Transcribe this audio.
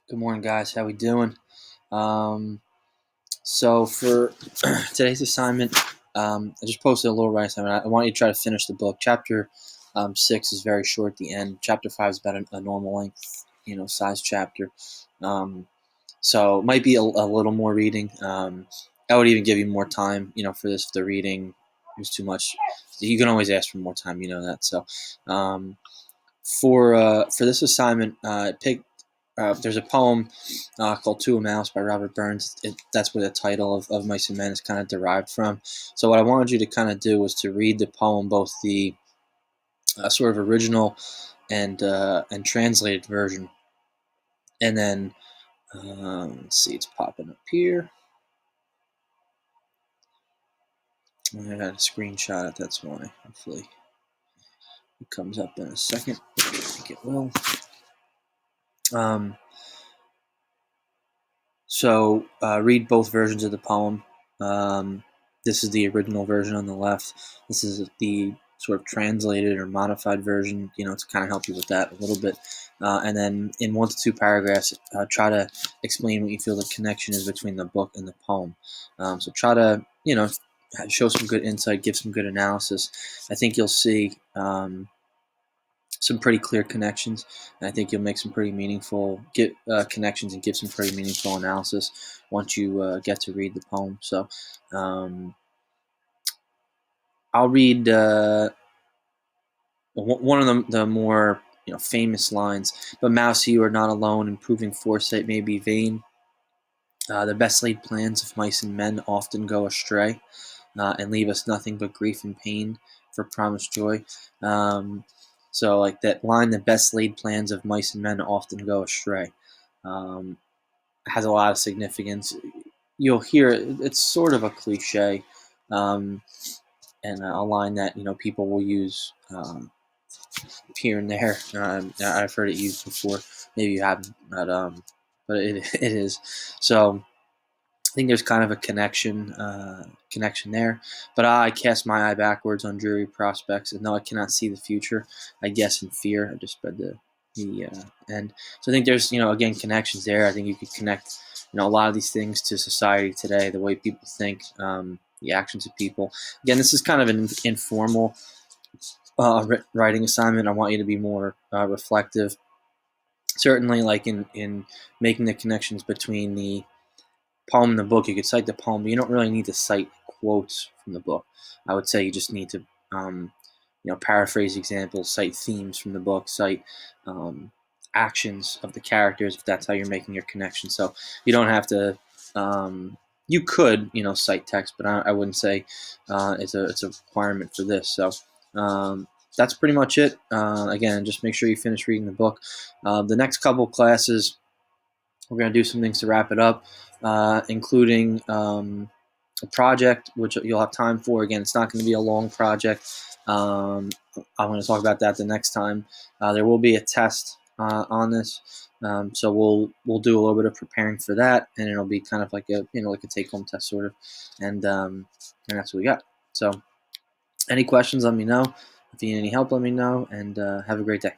Good morning, guys. How we doing? So for today's assignment, I just posted a little writing assignment. I want you to try to finish the book. Chapter 6 is very short at the end. Chapter 5 is about a normal length, size chapter. Um, so it might be a little more reading. I would even give you more time, for this. If the reading was too much, you can always ask for more time. You know that. So for this assignment, pick. There's a poem called "To a Mouse" by Robert Burns. That's where the title of Mice and Men is kind of derived from. So what I wanted you to kind of do was to read the poem, both the sort of original and translated version, and then let's see, it's popping up here. I got a screenshot it. That's why. Hopefully, it comes up in a second. I think it will. So read both versions of the poem. This is the original version on the left. This is the sort of translated or modified version, to kind of help you with that a little bit. And then in 1 to 2 paragraphs, try to explain what you feel the connection is between the book and the poem. So try to, show some good insight, give some good analysis. I think you'll see some pretty clear connections, and I think you'll make some pretty meaningful connections and give some pretty meaningful analysis once you get to read the poem. So I'll read one of the more famous lines. "But mouse, you are not alone, and proving foresight may be vain. The best laid plans of mice and men often go astray, and leave us nothing but grief and pain for promised joy." So like that line, "the best laid plans of mice and men often go astray," has a lot of significance. You'll hear it's sort of a cliche, and a line that people will use here and there. I've heard it used before. Maybe you haven't, but it is. So I think there's kind of a connection there. "But I cast my eye backwards on dreary prospects, and though I cannot see the future, I guess in fear." I just read the end. So I think there's again connections there. I think you could connect a lot of these things to society today, the way people think, the actions of people. Again, this is kind of an informal writing assignment. I want you to be more reflective. Certainly, like in making the connections between the poem in the book, you could cite the poem, but you don't really need to cite quotes from the book. I would say you just need to, paraphrase examples, cite themes from the book, cite actions of the characters if that's how you're making your connection. So you don't have to. You could, cite text, but I wouldn't say it's a requirement for this. So that's pretty much it. Again, just make sure you finish reading the book. The next couple classes, we're going to do some things to wrap it up, including a project, which you'll have time for. Again, it's not going to be a long project. I'm going to talk about that the next time. There will be a test on this, so we'll do a little bit of preparing for that, and it'll be kind of like a take-home test sort of, and that's what we got. So, any questions? Let me know. If you need any help, let me know, and have a great day.